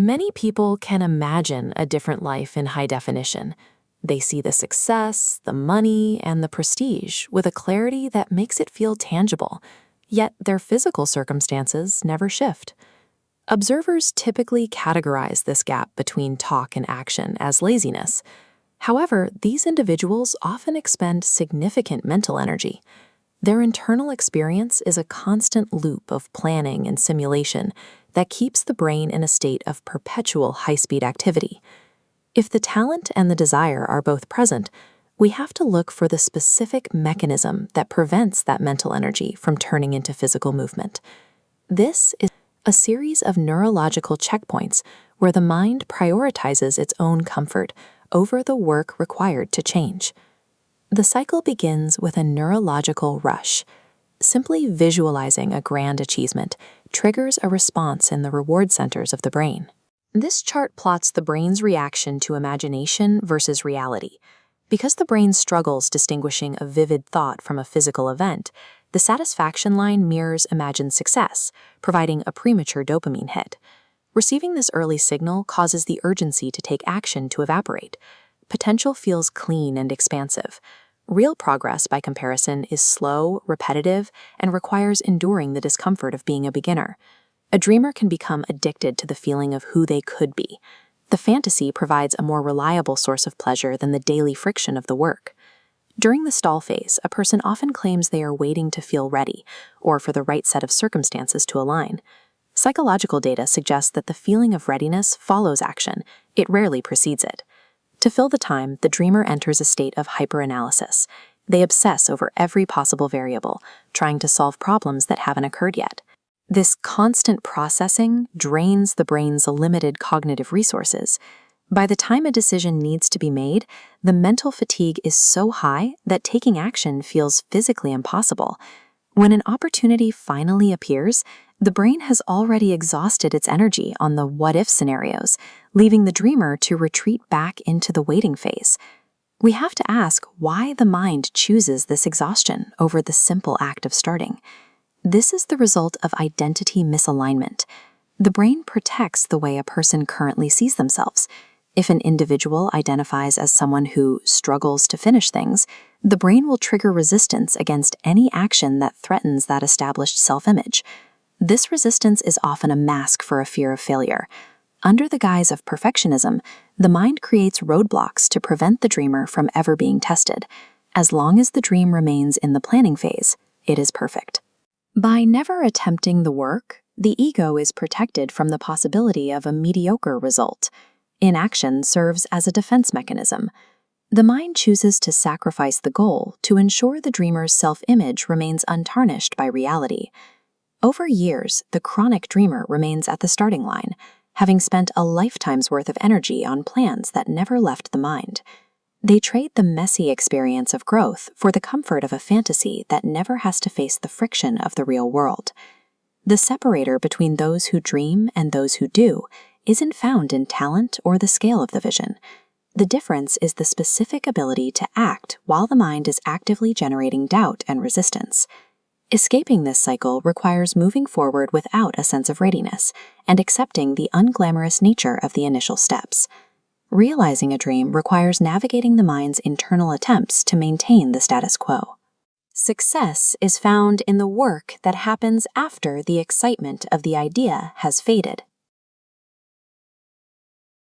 Many people can imagine a different life in high definition. They see the success, the money, and the prestige with a clarity that makes it feel tangible, yet their physical circumstances never shift. Observers typically categorize this gap between talk and action as laziness. However, these individuals often expend significant mental energy. Their internal experience is a constant loop of planning and simulation that keeps the brain in a state of perpetual high-speed activity. If the talent and the desire are both present, we have to look for the specific mechanism that prevents that mental energy from turning into physical movement. This is a series of neurological checkpoints where the mind prioritizes its own comfort over the work required to change. The cycle begins with a neurological rush. Simply visualizing a grand achievement triggers a response in the reward centers of the brain. This chart plots the brain's reaction to imagination versus reality. Because the brain struggles distinguishing a vivid thought from a physical event, the satisfaction line mirrors imagined success, providing a premature dopamine hit. Receiving this early signal causes the urgency to take action to evaporate. Potential feels clean and expansive. Real progress, by comparison, is slow, repetitive, and requires enduring the discomfort of being a beginner. A dreamer can become addicted to the feeling of who they could be. The fantasy provides a more reliable source of pleasure than the daily friction of the work. During the stall phase, a person often claims they are waiting to feel ready, or for the right set of circumstances to align. Psychological data suggests that the feeling of readiness follows action. It rarely precedes it. To fill the time, the dreamer enters a state of hyperanalysis. They obsess over every possible variable, trying to solve problems that haven't occurred yet. This constant processing drains the brain's limited cognitive resources. By the time a decision needs to be made, the mental fatigue is so high that taking action feels physically impossible. When an opportunity finally appears, the brain has already exhausted its energy on the what-if scenarios, leaving the dreamer to retreat back into the waiting phase. We have to ask why the mind chooses this exhaustion over the simple act of starting. This is the result of identity misalignment. The brain protects the way a person currently sees themselves. If an individual identifies as someone who struggles to finish things, the brain will trigger resistance against any action that threatens that established self-image. This resistance is often a mask for a fear of failure. Under the guise of perfectionism, the mind creates roadblocks to prevent the dreamer from ever being tested. As long as the dream remains in the planning phase, it is perfect. By never attempting the work, the ego is protected from the possibility of a mediocre result. Inaction serves as a defense mechanism. The mind chooses to sacrifice the goal to ensure the dreamer's self-image remains untarnished by reality. Over years, the chronic dreamer remains at the starting line, having spent a lifetime's worth of energy on plans that never left the mind. They trade the messy experience of growth for the comfort of a fantasy that never has to face the friction of the real world. The separator between those who dream and those who do isn't found in talent or the scale of the vision. The difference is the specific ability to act while the mind is actively generating doubt and resistance. Escaping this cycle requires moving forward without a sense of readiness and accepting the unglamorous nature of the initial steps. Realizing a dream requires navigating the mind's internal attempts to maintain the status quo. Success is found in the work that happens after the excitement of the idea has faded.